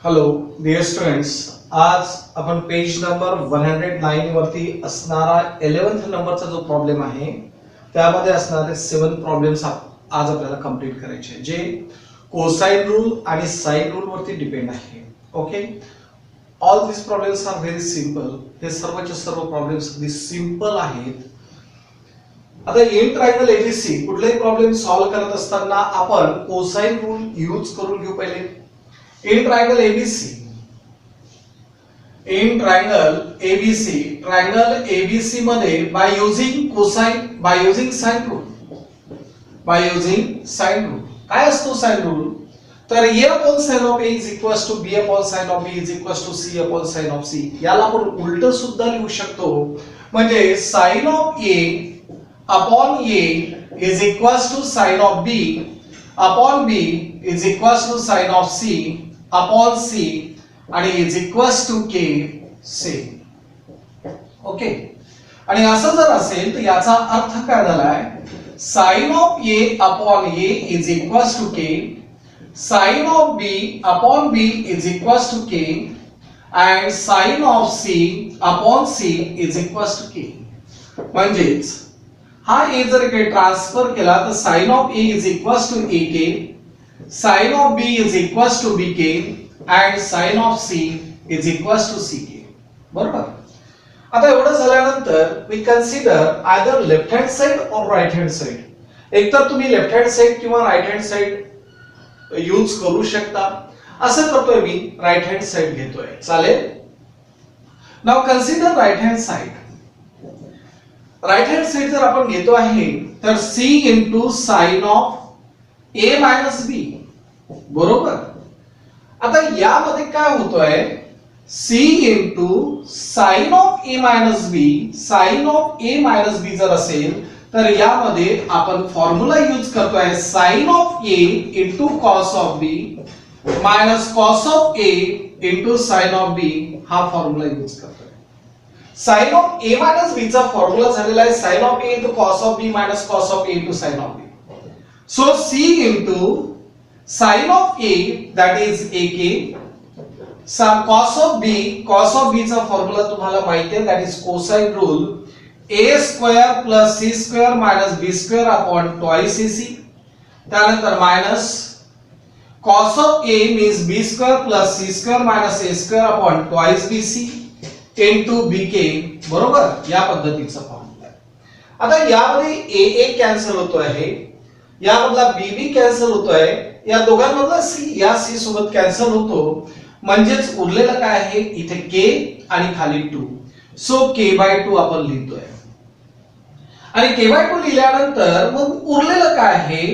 Hello dear students, आज आपण page number 109 वरती असणारा 11th नंबरचा जो प्रॉब्लेम आहे त्यामध्ये असणारे 7 प्रॉब्लेम्स आज आपल्याला कंप्लीट करायचे जे कोसाइन रूल आणि साइन रूल वरती डिपेंड आहे. ओके, ऑल दिस प्रॉब्लेम्स आर व्हेरी सिंपल. हे सर्वचे सर्व प्रॉब्लेम्स अगदी सिंपल आहेत. आता इन ट्रायंगल एबीसी कुठलाही प्रॉब्लेम सॉल्व्ह करत असताना आपण कोसाइन रूल यूज करून घेऊ. पहिले in triangle ABC मध्ये by using sine rule काय असतो sine rule? तर a upon sin of a is equals to b upon sin of b is equals to c upon sin of c. याला आपण उलट सुद्धा लिहू शकतो. म्हणजे sin of a upon a is equals to sin of b upon b is equals to sin of c upon c आणि is equals to k c. Okay, आणि असं जर असेल तर याचा अर्थ काय झालाय? sin of a upon a is equals to k, sin of b upon b is equals to k and sin of c upon c is equals to k. म्हणजेच हा a जर काही ट्रान्सफर केला तर sin of a is equals to ak, sin of b is equals to bk and sin of c is equals to ck. बरोबर. आता एवढं झाल्यानंतर we consider either left hand side or right hand side. एकतर तुम्ही left hand side किंवा right hand side use करू शकता. असं करतोय मी, राइट हँड साइड घेतोय. चालेल. Now consider right hand side. Right hand side जर आपण घेतो आहे तर c into sin of a minus b. बरोबर. आता यामध्ये काय होतोय? c into sin of a minus b, sin of a minus b जर असेल तर यामध्ये आपण फॉर्म्युला यूज करतोय sin of a into cos of b minus cos of a into sin of b. हा फॉर्म्युला यूज करतोय. sin of a minus b चा formula झालेला आहे sin of a into cos of b minus cos of a into sin of b. So c into sin of a that is ak, cos of b चा formula तुम्हाला माहिती आहे, that is cosine rule, a square plus c square minus b square upon twice ac. त्यानंतर minus cos of a means b square plus c square minus a square upon twice bc into bk. बरोबर. या पद्धतीचा formula आहे. आता यामध्ये a cancel होतो आहे, यामधला bb कॅन्सल होतोय, या दोघांमधला c या c सोबत कॅन्सल होतो. म्हणजेच उरलेलं काय आहे? इथे k आणि खाली 2. सो k/2 आपण लिहितोय. आणि k/2 लिहिल्यानंतर मग उरलेलं काय आहे?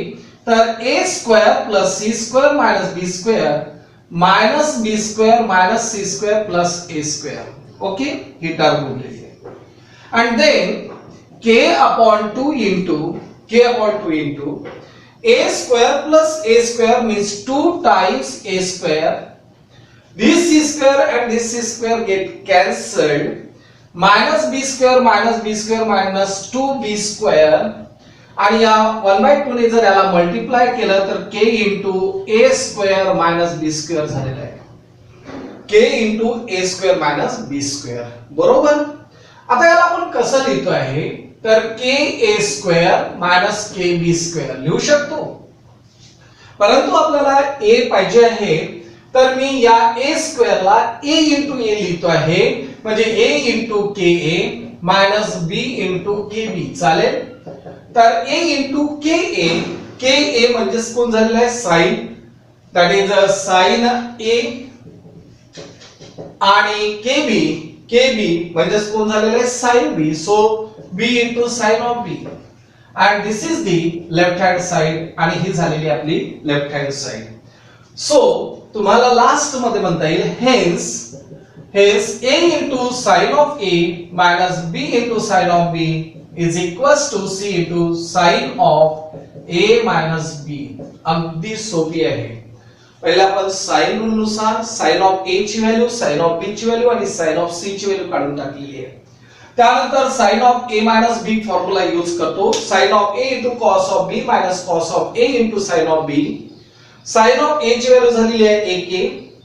तर a square plus c square minus b square minus b square minus c square plus a square. Okay, he term उरलेली आहे. and then k/2 into a square plus a square means 2 times a square. This c square and this c square get cancelled. Minus b square minus 2b square. आणि या 1/2 ने जर याला multiply केलं तर k into a square minus b square झालेला आहे. k into a square minus b square. बरोबर. आता याला आपण कसं लिहितो आहे? तर ka square minus kb square लिहू शकतो. परंतु आपल्याला a पाहिजे आहे तर मी या a स्क्वेअरला a into a लिहितो आहे. म्हणजे a into ka minus b into kb. चालेल. तर a into ka म्हणजे कोण झालेला आहे? Sine, that is sine a आणि kb म्हणजे कोण झालेला आहे? Sine b. So b into sin of b and this is the left hand side आणि ही झालेली आपली left hand side. So तुम्हाला लास्ट मध्ये म्हणता येईल hence a into sin of a minus b into sin of b is equals to c into sin of a minus b. अगदी सोपी आहे. पहिले आपण sin रूल नुसार sin of a ची व्हॅल्यू, sin of b ची value आणि sin of c ची व्हॅल्यू काढून टाकलेली आहे. त्यानंतर sin of a minus b formula use करतो. sin of a into cos of b minus cos of a into sin of b. sin of a ची value झालेली आहे ak,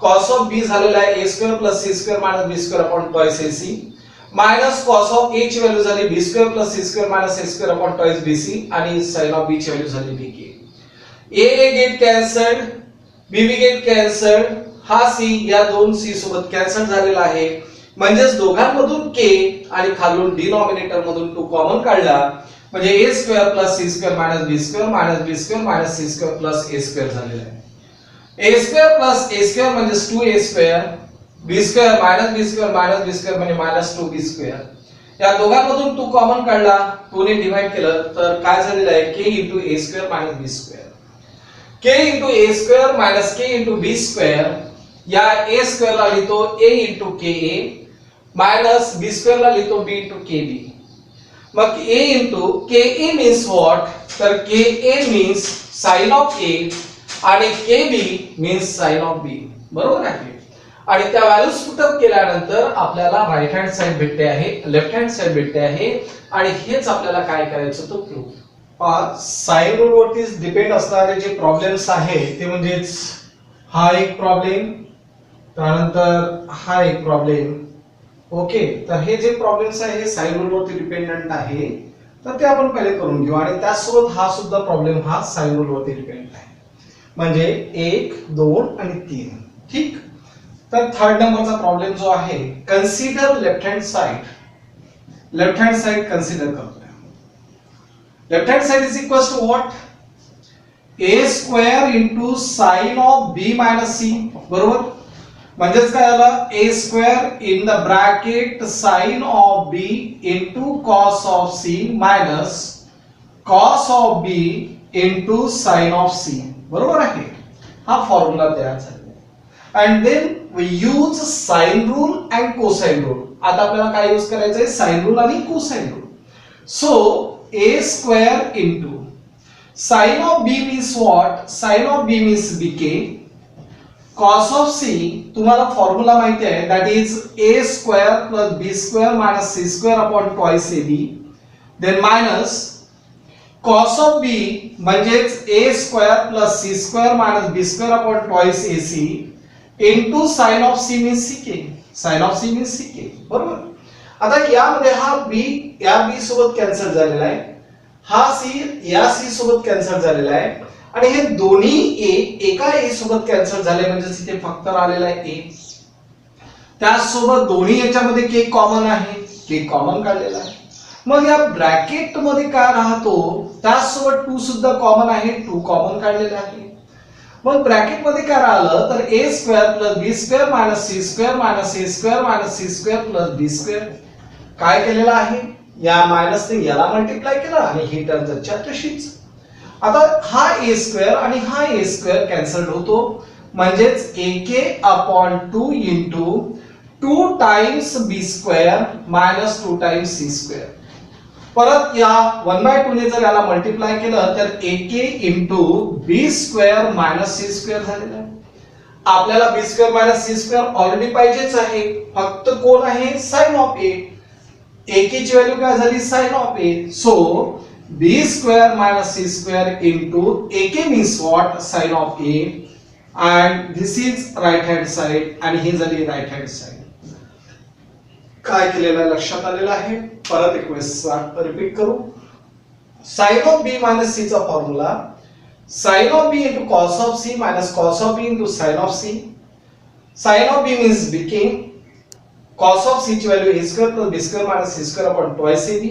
कॉस ऑफ बी झालेला आहे a square plus c square minus b square upon twice ac minus cos of a ची value झाली b square plus c square minus a square upon twice bc आणि sine of b ची value झाली bk. a get cancelled, b get cancelled, हा c या दोन c सोबत cancel झालेला आहे. म्हणजेच दोघांमधून k आणि खालून डिनॉमिनेटर मधून 2 कॉमन काढला म्हणजे a square plus c square minus b square minus b square minus c square plus a square झालेला आहे. a square plus a square म्हणजे 2a square, b square minus b square minus b square म्हणजे minus 2b square. या दोघांमधून 2 common काढला, 2 ने divide केलं तर काय झालेलं आहे k a square minus b square. k a square minus k b square या a स्क्वेअर ला लिहितो a ka minus b square ला लिहितो b kb. मग a ka means what? तर ka means sin of a आणि kb means sin of b. बरोबर आहे. आणि त्या व्हॅल्यूज पुटअप केल्यानंतर आपल्याला राईट हँड साइड भेटते आहे, लेफ्ट हँड साइड भेटते आहे आणि हेच आपल्याला काय करायचं तो प्रूफ. साइन रूल वरती डिपेंड असणारे जे प्रॉब्लेम्स आहे ते म्हणजेच हा एक प्रॉब्लेम, त्यानंतर हा एक प्रॉब्लेम. ओके, तर हे जे प्रॉब्लेम्स आहे हे साइन रूल वरती डिपेंडंट आहे, तर ते आपण पहिले करून घेऊ. आणि त्यासोबत हा सुद्धा प्रॉब्लेम हा साइन रूल वरती डिपेंडंट आहे, म्हणजे 1 2 आणि 3. ठीक. तर थर्ड नंबरचा प्रॉब्लेम जो आहे, consider left hand side. Left hand side consider करतोय. Left hand side is equal to what? a square into sine of b minus c. बरोबर. म्हणजेच काय झालं, a square in the bracket sine of b into cos of c minus cos of b into sine of c. बरोबर आहे. हा formula तयार झाला. And then we use sine rule and cosine rule. आता आपल्याला काय यूज करायचं आहे? साइन रूल आणि cosine rule. So a square into sin of b means what? Sin of b means bk. Cos of c तुम्हाला formula माहिती आहे, that is a square plus b square minus c square upon twice ab. Then minus cos of b म्हणजेच a square plus c square minus b square upon twice ac into sin of c means ck. sin of c means ck. बरोबर. आता यामध्ये हा b या b सोबत cancel झालेला आहे, हा c या c सोबत कॅन्सल झालेला आहे आणि हे दोन्ही a एका a सोबत कॅन्सल झाले म्हणजे इथे फक्त राहिलेला आहे a. त्यासोबत दोन्ही याच्यामध्ये k कॉमन आहे, k कॉमन काढलेला आहे. मग या ब्रॅकेट मध्ये काय राहतो, त्यासोबत 2 सुद्धा कॉमन आहे, 2 कॉमन काढलेला आहे. मग ब्रॅकेट मध्ये काय राहिलं तर a square plus b square minus c square minus a square minus c square plus b square. काय केलेलं आहे, या मायनस ने याला मल्टिप्लाय केलं आणि ही टर्म जच्या तशीच. आता हा a स्क्वेअर आणि हा a स्क्वेअर कॅन्सल होतो, म्हणजेच ak upon 2 into 2 times b square minus 2 times c square. परत या 1/2 ने जर याला मल्टिप्लाय केलं तर ak into b square minus c square झालेला आहे. आपल्याला b square minus c square already पाहिजेच आहे, फक्त कोण आहे, साइन ऑफ a. ak ची व्हॅल्यू काय झाली, sine of a. So b square minus c square into ak means what, sine of a. And this is right hand side आणि ही झाली राईट हँड साइड. काय केलेलं आहे लक्षात आलेलं आहे. परत एक वेळेस रिपीट करू. Sine of b minus c चा formula sine of b into cos of c minus cos of b into sine of c. Sine of b means bk. Cos of c ची value a square plus b square minus c square upon twice ab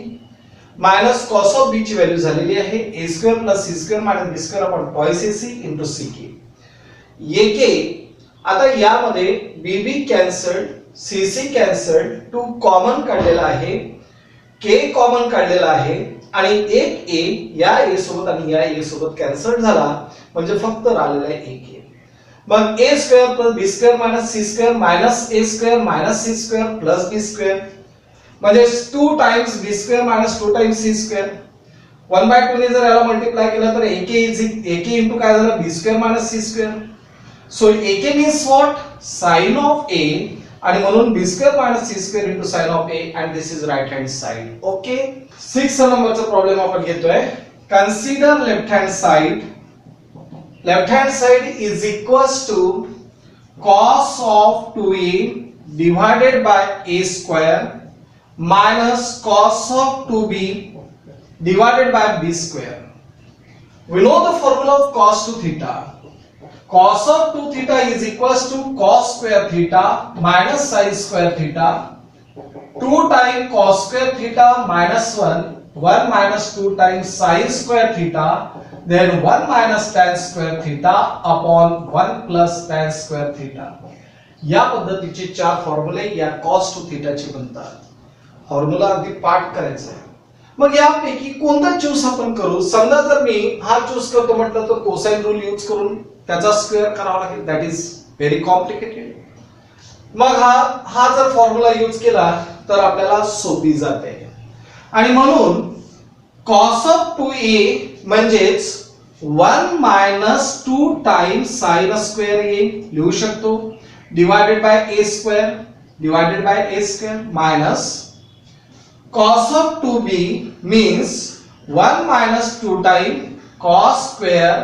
minus cos of b ची value झालेली आहे a square plus c square minus b square upon twice ac into ck. आता यामध्ये bb cancelled, cc cancelled, 2 common काढलेला आहे, k common काढलेला आहे आणि एक a या a सोबत आणि या a सोबत कॅन्सल झाला म्हणजे फक्त राहिलेला आहे एक a. मग a square plus b square minus c square minus a square minus c square plus b square म्हणजे 2 times b square minus 2 times c square. 1/2 ने जर याला मल्टिप्लाय केलं तर ak इंटू काय झालं, b square minus c square. So ak means what, sine of a आणि म्हणून b square minus c square into sine of a and this is right hand side. Okay. 6 नंबरचा problem आपण घेतोय. Consider left hand side. Left hand side is equals to cos of 2a divided by a square minus cos of 2b divided by b square. We know the formula of cos 2 theta. Cos of 2 theta is equals to cos square theta minus sin square theta. 2 times cos square theta minus 1 minus 2 times sin square theta, then 1 minus tan square theta upon 1 plus tan square theta. या पद्धतीचे चार फॉर्म्युले या cos 2 theta चे बनतात. Formula अगदी पाठ करायचा आहे. मग यापैकी कोणता चूज आपण करू? समजा जर मी हा चूज करतो म्हटलं तर कोसाइन रूल यूज करून त्याचा स्क्वेअर करावा लागेल. That is very complicated. मग हा जर फॉर्म्युला यूज केला तर आपल्याला सोपी जाते. आणि म्हणून cos of 2a म्हणजेच 1 minus 2 times sin square a लिहू शकतो divided by a square minus cos of 2b means 1 minus 2 times cos square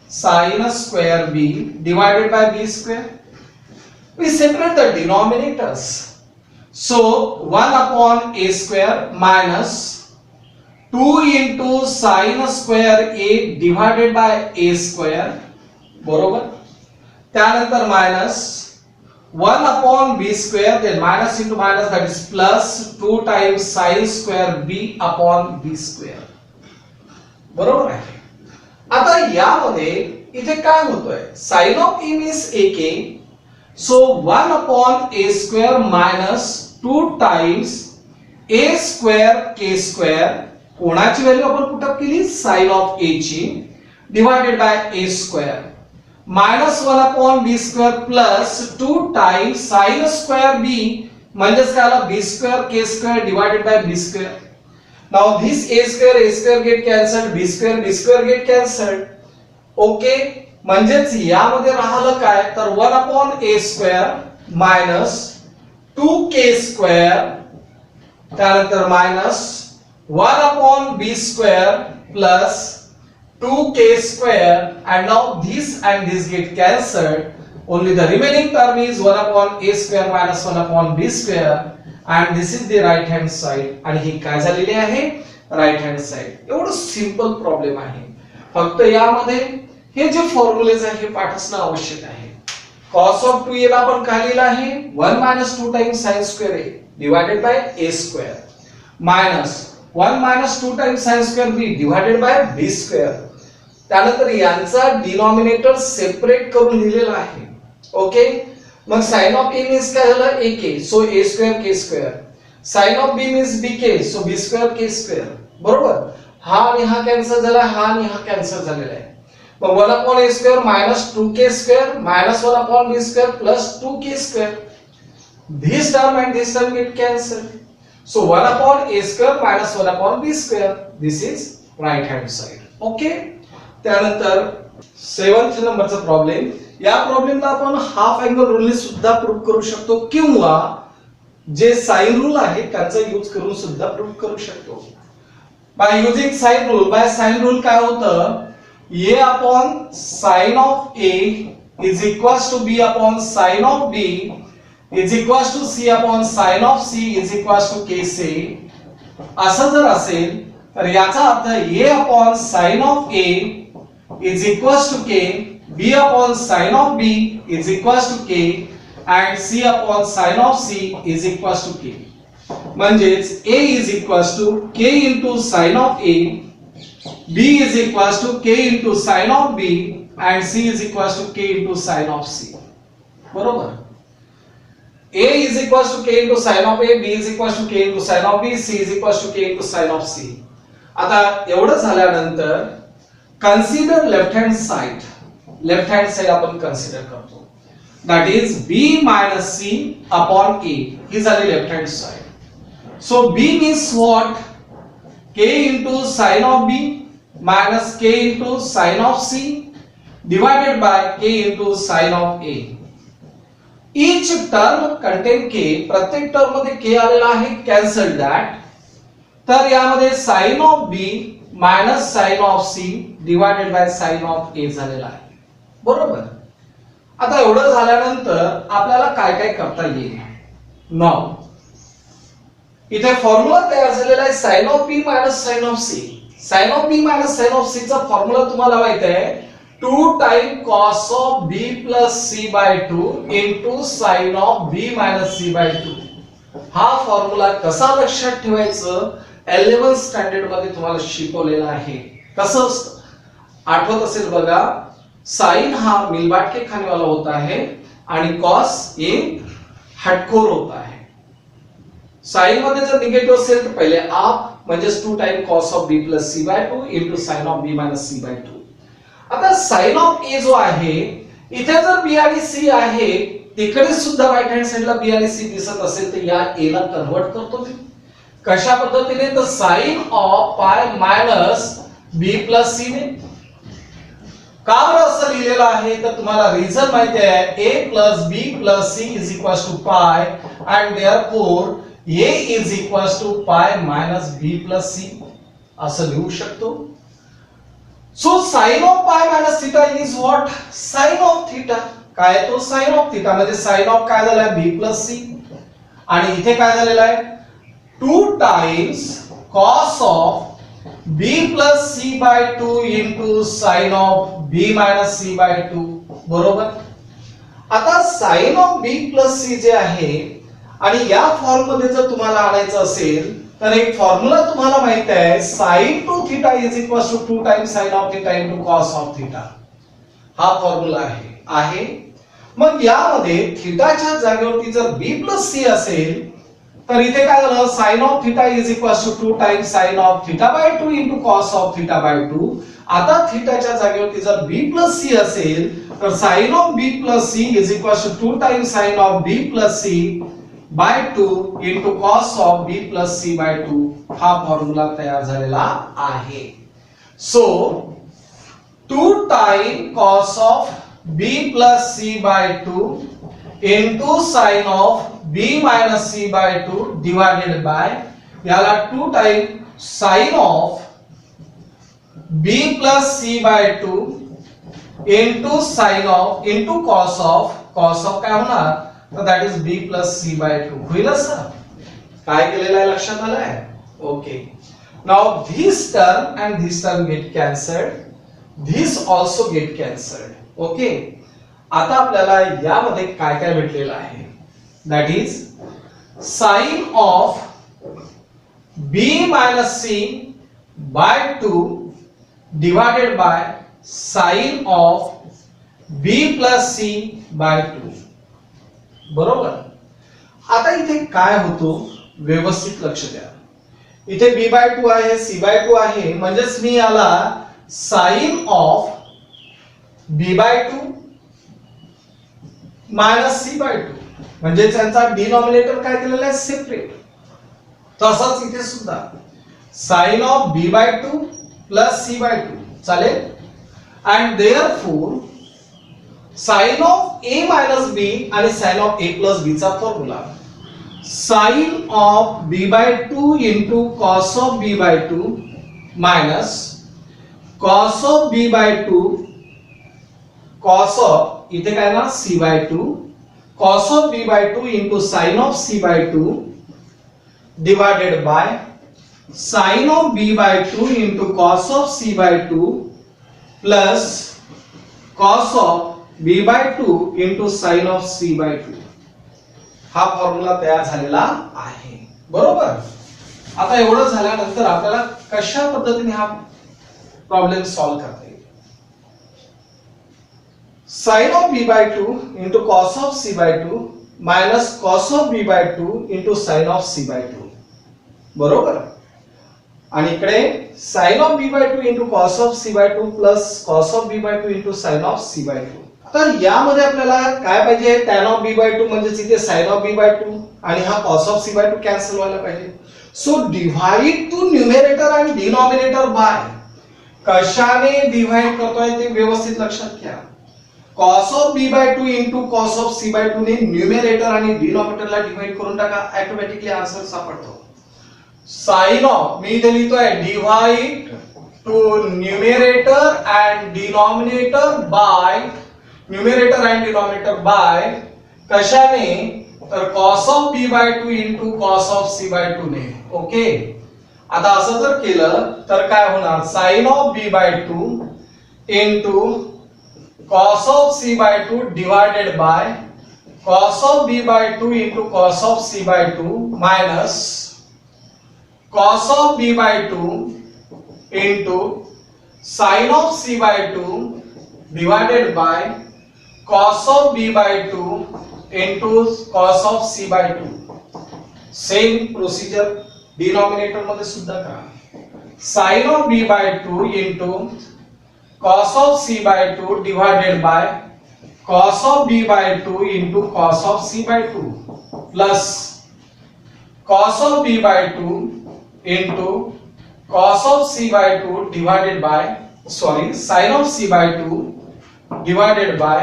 sin square b divided by b square. We separate the denominators. So 1 upon a square minus 2 into sin square a divided by a square, बरोबर. त्यानंतर minus 1 upon b square, then minus into minus, that is plus 2 times sin square b upon b square. बरोबर आहे. आता यामध्ये इथे काय होतोय? sin of a means ak. So 1 upon a square minus 2 times a square k square, कोणाची value आपण put up केली? sin of a ची, divided by a square minus 1 upon b square plus 2 times sin square b म्हणजेच काय आला? b square k square divided by b square. Now this a square get cancelled, b square get cancelled. Okay, म्हणजेच यामध्ये राहिलं काय? तर 1 upon a square minus 2k square, त्यानंतर minus 1 upon b square plus 2k square, and now this and this get cancelled. Only the remaining term is 1 upon a square minus 1 upon b square, and this is the right hand side. आणि ही काय झालेली आहे? Right hand side. एवढं simple problem आहे. फक्त यामध्ये हे जे फॉर्म्युलेज आहे हे पाठ असणं आवश्यक आहे. cos of 2a ला आपण काय लिहिलं आहे? 1 minus 2 times sin square a divided by a square minus 1 minus 2 times sin square b divided by b square. त्यानंतर यांचा डिनॉमिनेटर सेपरेट करून लिहिलेला आहे. ओके, मग sin of a means काय झालं? ak, so a square k square. sin of b means bk, so b square k square. बरोबर. हा आणि हा कॅन्सल झाला, हा आणि हा कॅन्सल झालेला आहे. मग 1 upon a square minus 2k square minus 1 upon b square plus 2k square. This term and this term get cancelled. So 1 upon a square minus 1 upon b square. This is right hand side. Okay. त्यानंतर 7th नंबरचा problem. या प्रॉब्लेमला आपण half angle rule ने सुद्धा prove करू शकतो किंवा जे साइन रूल आहे त्याचा यूज करून सुद्धा प्रूव्ह करू शकतो. बाय युजिंग साइन रूल काय होतं? a upon sin of a is equals to b upon sin of b is equals to c upon sin of c is equals to k c. असं जर असेल तर याचा अर्थ a upon sin of a is equals to k, b upon sin of b is equals to k, and c upon sin of c is equals to k. म्हणजेच a is equals to k into sin of a, b is equals to k into sin of b, and c is equals to k into sin of c. बरोबर. a is equals to k into sin of a, b is equals to k into sin of b, c is equals to k into sin of c. आता एवढं झाल्यानंतर consider left hand side आपण consider करतो. that is b minus c upon a ही झाली left hand side. so b means what? k into sin of b minus k into sin of c divided by k into sin of a. each term contain k. प्रत्येक term मध्ये k आलेला आहे. Cancel that. तर यामध्ये sin of b minus sin of c divided by sin of a झालेला आहे. बरोबर. आता एवढं झाल्यानंतर आपल्याला काय काय करता येईल. नाव इथे फॉर्म्युला तयार झालेला आहे sine of B minus sine of C. Sine of B minus sine of C चा फॉर्म्युला तुम्हाला माहित आहे 2 time cos of B plus C by 2 into sine of B minus C by 2. हा फॉर्म्युला कसा लक्षात ठेवायचं 11th स्टँडर्ड मध्ये तुम्हाला शिकवलेला आहे. कसं असतं आठवत असेल बघा, साइन हा मिलबाट के खाने वाला होता है आणि कॉस एक हटखोर होता है. साइन मध्ये जर निगेटिव्ह असेल तर पहिले आप म्हणजेच 2 time cos of B plus C by 2 into sine of B minus C by 2. आता साइन ऑफ ए जो आहे इथे जर बी आणि सी आहे तिकडे सुद्धा राईट हँड साइडला बी आणि सी दिसत असेल तर या ए ला कन्वर्ट करतो मी कशा पद्धतीने, तर sine of pi minus B plus C ने. का बरं असं लिहिलेलं आहे तर तुम्हाला रिझन माहिती आहे a plus B plus C is equal to pi and therefore a is equal to pi minus B plus C असं लिहू शकतो. So sine of pi minus theta is what sine of theta. काय तो sine of theta म्हणजे sine of काय झालाय बी plus C आणि इथे काय झालेलं आहे 2 times cos of b plus c by 2 into sin of b minus c by 2 बरोबर. आता sin of b plus c जे आहे आणि या फॉर्म मध्ये जर तुम्हाला आणायचं असेल तर एक फॉर्म्युला तुम्हाला माहित आहे sin to theta is equal to 2 times sin of theta into cos of theta. हा फॉर्म्युला आहे. मग यामध्ये थीटाच्या जागेवरती जर b plus c असेल तर इथे काय झालं sine of theta is equal to 2 times sine of theta by 2 into cos of theta by 2. आता थीटाच्या जागेवरती जर b प्लस सी असेल तर sine of b plus C is equal to 2 times sine of b plus C by 2 into cos of b plus C by 2. हा formula तयार झालेला आहे. So 2 time cos of b plus C by 2 into sine of b minus c by 2 divided by याला 2 time sin of b plus c by 2 into sin of into cos of काय होणार तर that is b plus c by 2 होईल sir. काय केलेलं आहे लक्षात आलं आहे. Okay. Now this term and this term get cancelled, this also get cancelled. Okay. आता आपल्याला यामध्ये काय काय भेटलेलं आहे that is sin of b minus c by 2 divided by sin of b plus c by 2. बरोबर. आता इथे काय होतो व्यवस्थित लक्ष द्या. इथे b by 2 आहे c by 2 आहे म्हणजेच मी याला sin of b by 2 minus c by 2 म्हणजे त्यांचा डिनॉमिनेटर काय केलेला आहे सेपरेट. तसंच इथे सुद्धा sin of b by 2 plus c by 2 चालेल. and therefore sin of a minus b आणि sin of a plus b चा formula sin of b by 2 into cos of b by 2 minus cos of b by 2 cos of इथे काय ना c by 2 cos of b by 2 into sin of c by 2 divided by sin of b by 2 into cos of c by 2 plus cos of b by 2 into sin of c by 2. हा formula तयार झालेला आहे. बरोबर. आता एवढं झाल्यानंतर आपल्याला कशा पद्धतीने हा प्रॉब्लेम सॉल्व्ह करता येईल. sin of b by 2 into cos of c by 2 minus cos of b by 2 into sin of c by 2. बरोबर. आणि इकडे sin of b by 2 into cos of c by 2 plus cos of b by 2 into sin of c by 2. तर यामध्ये आपल्याला काय पाहिजे tan of b by 2 म्हणजे इथे sin of b by 2 आणि हा cos of c by 2 cancel व्हायला पाहिजे. सो डिव्हाइड टू न्यूमरेटर आणि डिनॉमिनेटर बाय. कशाने डिव्हाइड करतोय ते व्यवस्थित लक्षात घ्या. cos of b by 2 into cos of c by 2 ने न्यूमरेटर आणि डिनॉमिनेटरला डिवाइड करून टाका ऑटोमॅटिकली आन्सर सापडतो. sin of मी इथे लिहितोय divide to numerator and denominator by numerator and denominator by कशाने, तर cos of b by 2 into cos of c by 2 ने. ओके, आता असं जर केलं तर काय होणार, sin of b by 2 into cos of c by 2 divided by cos of b by 2 into cos of c by 2 minus cos of b by 2 into sin of c by 2 divided by cos of b by 2 into cos of c by 2. Same procedure denominator मध्ये सुद्धा करा. sin of b by 2 into cos of c by 2 divided by cos of b by 2 into cos of c by 2 plus cos of b by 2 into cos of c by 2 divided by sin of c by 2 divided by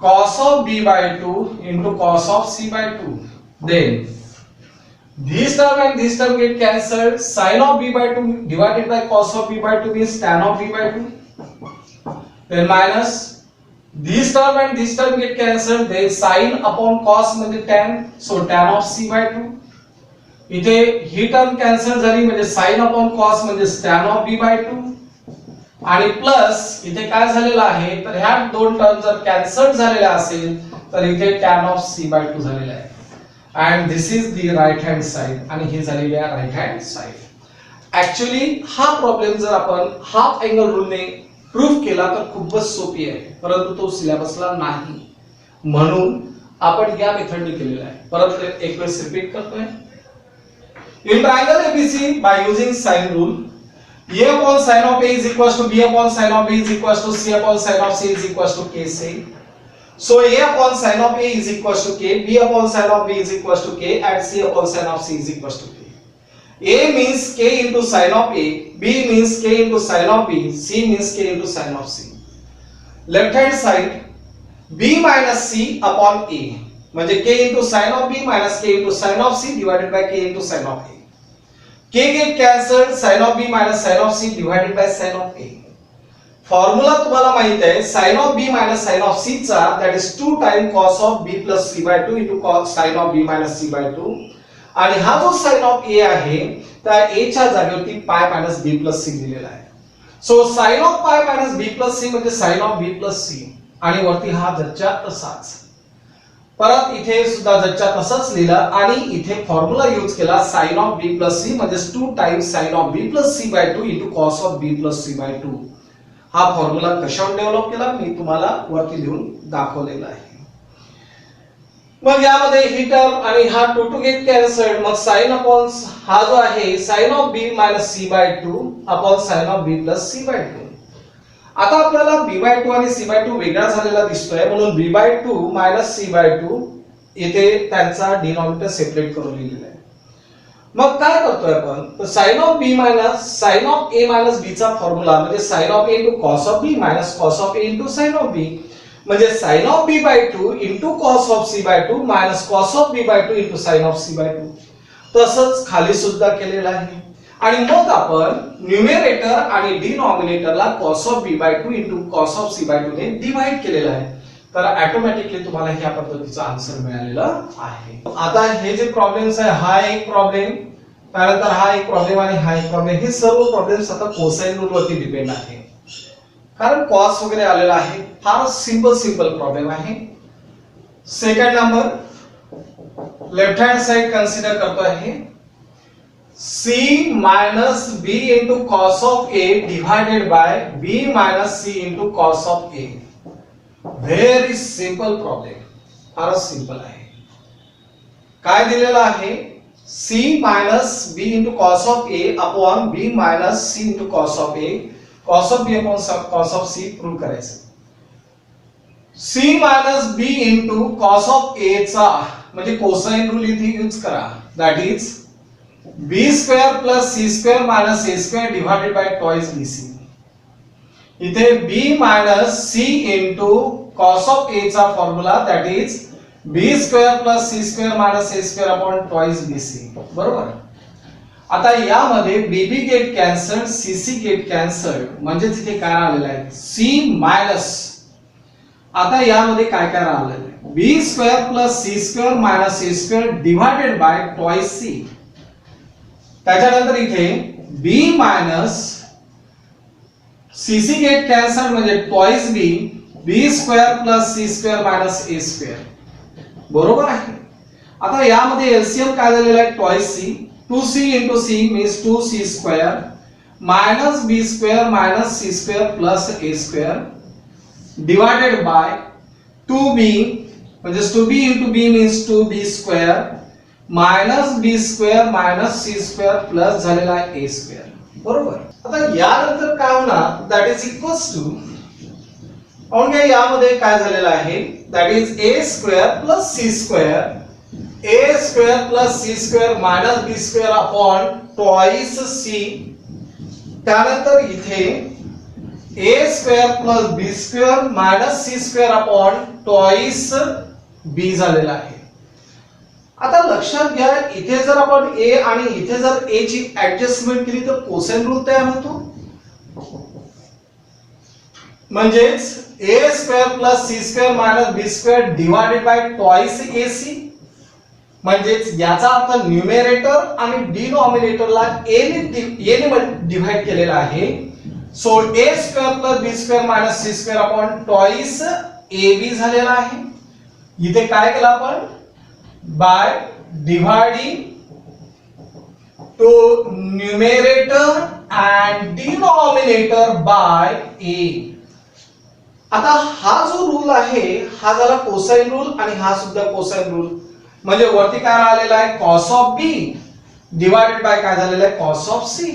cos of b by 2 into cos of c by 2. Then this term and this term get cancelled. Sin of b by 2 divided by cos of b by 2 means tan of b by 2. Then minus this term and this term get cancelled. Then sin upon cos म्हणजे tan, so tan of c by 2. इथे ही term cancel झाली म्हणजे sin upon cos म्हणजे tan of b by 2. आणि plus इथे काय झालेलं आहे, तर ह्या दोन टर्म जर कॅन्सल झालेल्या असेल तर इथे tan ऑफ c बाय 2 झालेला आहे. And this is the right hand side आणि ही झालेली आहे राईट हँड साइड. ऍक्च्युअली हा प्रॉब्लेम जर आपण हाफ अँगल रूलने प्रूव्ह केला तर खूपच सोपी आहे, परंतु तो सिलेबसला नाही, म्हणून आपण या मेथडने केलेला आहे. परत एक वेळेस रिपीट करतोय. In triangle ABC by using sine rule, a upon sin of a is equals to b upon sin of b is equals to c upon sin of c is equals to k say. So a upon sin of a is equals to k, b upon sin of b is equals to k and c upon sin of c is equals to k. A means k into sin of a, b means k into sin of b, c means k into sin of c. Left hand side b minus c upon a म्हणजे k into sin of b minus k into sin of c divided by k into sin of a. K get cancelled, sin of b minus sin of c divided by sin of a. Formula तुम्हाला माहित आहे, sin of b minus sin of c चा that is 2 times cos of b plus c by 2 into cos sin of b minus c by 2. आणि हा जो sin of a आहे त्या a च्या जागेवरती pi minus b plus c दिलेला आहे. So sin of pi minus b plus c म्हणजे sin of b plus c आणि वरती हा जच्या तसाच. परत इथे सुद्धा जच्या तसंच लिहिलं आणि इथे फॉर्म्युला यूज केला sin of b plus c म्हणजे 2 times sin of b plus c by 2 into cos of b plus c by 2. हा फॉर्म्युला कशावर डेव्हलप केला मी तुम्हाला वरती लिहून दाखवलेला आहे. मग यामध्ये ही टर्म आणि हा 2 टू गेट कॅन्सल्ड, मग sin अपॉन हा जो आहे sin of b minus c by 2 upon sin of b plus c by 2. आता आपल्याला b by 2 आणि c by 2 वेगळा झालेला दिसतोय, म्हणून b by 2 minus c by 2 इथे त्यांचा डिनॉमिनेटर सेपरेट करून लिहिलेला आहे. मग काय करतोय आपण, तर sin of b minus sin of a minus b चा फॉर्म्युला म्हणजे sin of a into cos of b minus cos of a into sin of b म्हणजे sin of b by 2 into cos of c by 2 minus cos of b by 2 into sin of c by 2. तसंच खाली सुद्धा केलेलं आहे. आणि मग आपण numerator आणि डिनॉमिनेटरला cos of b by 2 into cos of c by 2 ने डिवाइड केलेला आहे, तर ऑटोमॅटिकली तुम्हाला ह्या पद्धतीचा आन्सर मिळालेला आहे. आता हे जे प्रॉब्लेम्स आहे, हा एक प्रॉब्लेम, त्यानंतर हा एक प्रॉब्लेम आणि हा एक प्रॉब्लेम, हे सर्व प्रॉब्लेम्स आता कोसाइन रूल वरती डिपेंड आहे, कारण कॉस वगैरे आलेला आहे. फार सिंपल प्रॉब्लेम आहे. Second number left hand side consider करतो आहे, c minus b into cos of a divided by b minus c into cos of a. Very simple problem. फारच सिंपल आहे. काय दिलेलं आहे, c minus b into cos of a upon b minus c into cos of a, cos of b upon cos of c prove करायचं. c minus b into cos of a चा म्हणजे cosine rule इथे use करा, that is b square plus c square minus a square divided by twice bc. इथे b minus c into cos of a चा formula that is b square plus c square minus a square upon twice bc. बरोबर. आता यामध्ये bb get cancelled, cc get cancelled, म्हणजे इथे काय आलेलं आहे, c minus आता यामध्ये काय काय राहिलेलं आहे, B square plus C square minus A square divided by twice C. त्याच्यानंतर इथे B minus C C get cancel म्हणजे twice B, B square plus C square minus A square. बरोबर आहे. आता यामध्ये एलसीएम काय झालेला आहे, twice C. 2c into c means 2c square minus b square minus c square plus a square divided by 2b म्हणजे 2b into b means 2b square minus b square minus c square plus झालेला आहे a square. बरोबर. आता यानंतर काय होणार, that is equals to आपण काय यामध्ये काय झालेला आहे, that is a square plus c square a square plus c square minus b square upon twice c. त्यानंतर इथे a square plus b square minus c square upon twice b झालेला आहे. आता लक्षात घ्या, इथे जर आपण a आणि इथे जर a ची ऍडजस्टमेंट केली तर कोसाइन रूल तयार होतो. म्हणजेच a square plus c square minus b square divided by twice ac. म्हणजेच याचा अर्थ न्यूमरेटर आणि डिनॉमिनेटरला a ने डिवाइड केलेला आहे. So a square plus b square minus c square upon twice ab झालेला आहे. इथे काय केलं आपण, by dividing to numerator and denominator bye a. आता हा जो रूल आहे हा झाला कोसाइन रूल आणि हा सुद्धा कोसाइन रूल. म्हणजे वरती काय आलेला आहे, cos of b divided by काय झालेलं आहे, cos of c.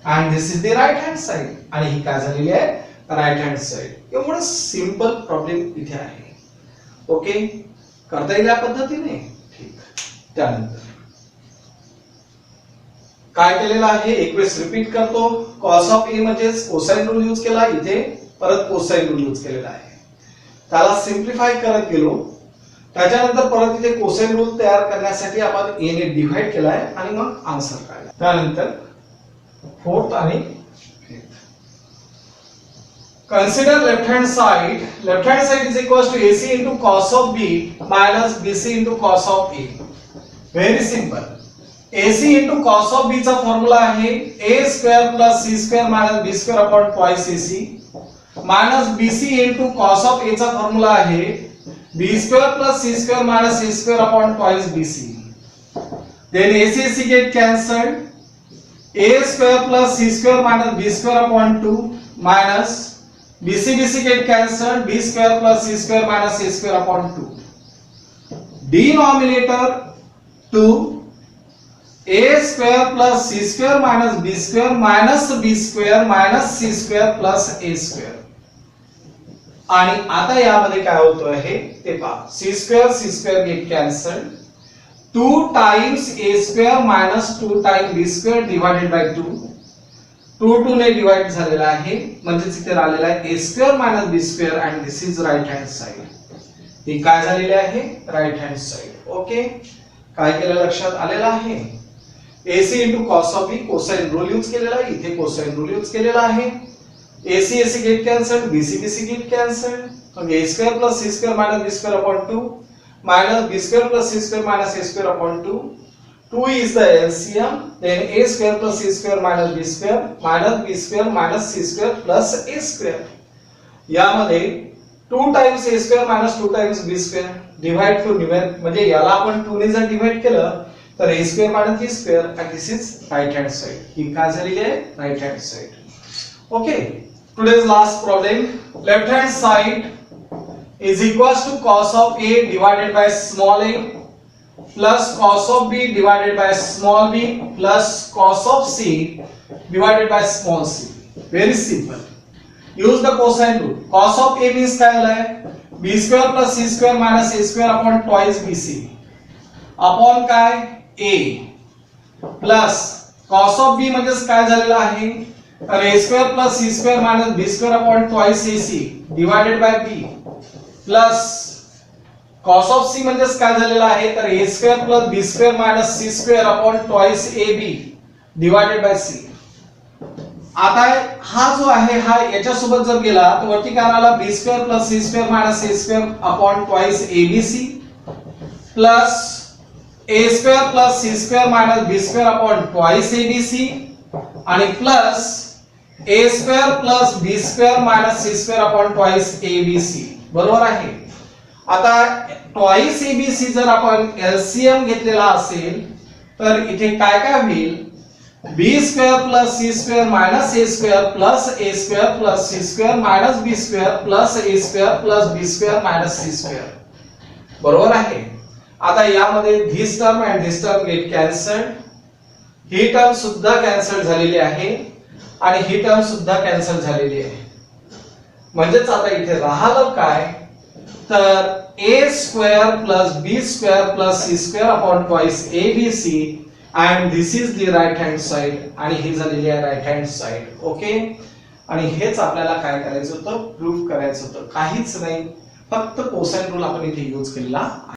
And this is the right hand side आणि ही काय झालेली आहे, राइट हँड साइड. एवढं सिंपल प्रॉब्लेम इथे आहे. ओके, करता येईल या पद्धतीने. ठीक. त्यानंतर काय केलेलं आहे, एक वेळेस रिपीट करतो. cos ऑफ a म्हणजे कोसाइन रूल यूज केला, इथे परत कोसाइन रूल यूज केलेला आहे. त्याला सिंप्लिफाय करत गेलो. त्याच्यानंतर परत इथे कोसाइन रूल तयार करण्यासाठी आपण a ने डिवाइड केलाय आणि मग आन्सर काढला. त्यानंतर फोर्थ आणि fifth. Consider left hand side. Left hand side is equals to ac into cos of b minus bc into cos of a. Very simple. ac into cos of b चा formula आहे a square plus c square minus b square upon twice ac minus bc into cos of a चा formula आहे b square plus c square minus c square upon twice bc. Then ac get cancelled. a square plus c square minus b square upon 2 minus bc get cancelled. b square plus c square minus c square upon 2. Denominator 2 a square plus c square minus b square minus b square minus c square plus a square. आणि आता यामध्ये काय होतं आहे ते पहा. c square get cancelled. 2 times a square minus 2 times b square divided by 2. 2 ने divide झालेला आहे म्हणजे इथे राहिलेला आहे a square minus b square and this is right hand side. हे काय झालेले आहे, राइट हँड साइड. ओके, काय केलं लक्षात आलेलं आहे. ac into cos of b cosine rule use केलेला आहे, इथे कोसाइन रूल यूज केलेला आहे. AC get cancelled, BC get cancelled. So a square plus c square minus b square upon 2 minus b square plus c square minus a square upon 2. 2 is the LCM. Then a square plus c square minus b square minus c square plus a square. यामध्ये 2 times a square minus 2 times b square divide to numerator म्हणजे याला आपण 2 ने जर divide केलं तर a square minus b square and this is right hand side. ही काय झालेली आहे, right hand side. Okay, today's last problem. Left hand side is equals to cos of a divided by small a plus cos of b divided by small b plus cos of c divided by small c. Very simple. Use the cosine rule. Cos of a means काय आला है, b square plus c square minus a square upon twice bc upon काय a plus cos of b म्हणजे काय झालेला आहे, तर a square plus c square minus b square upon twice ac divided by b plus cos of c म्हणजे काय झालेला आहे, तर a square plus b square minus c square upon twice ab divided by c. आता हा जो आहे हा याच्यासोबत जर गेला तर वरती काय आला B square plus C square minus A square upon twice ABC plus A square plus C square minus B square upon twice ABC आणि plus A square plus B square minus C square upon twice ABC बरोबर आहे. आता twice ABC जर आपण LCM घेतलेला असेल तर इथे काय काय होईल B square plus C square minus A square plus A square plus C square minus B square plus A square plus B square minus C square बरोबर आहे. आता यामध्ये this term and this term get cancelled, ही term सुद्धा cancel झालेली आहे आणि ही term सुद्धा कॅन्सल झालेली आहे. म्हणजेच आता इथे राहिलं काय तर A square plus B square plus C square upon twice A B C and this is the right hand side आणि ही झालेली आहे राईट हँड साइड. ओके आणि हेच आपल्याला काय करायचं होतं प्रूफ करायचं होतं, काहीच नाही, फक्त कोसाइन रूल आपण इथे यूज केलेला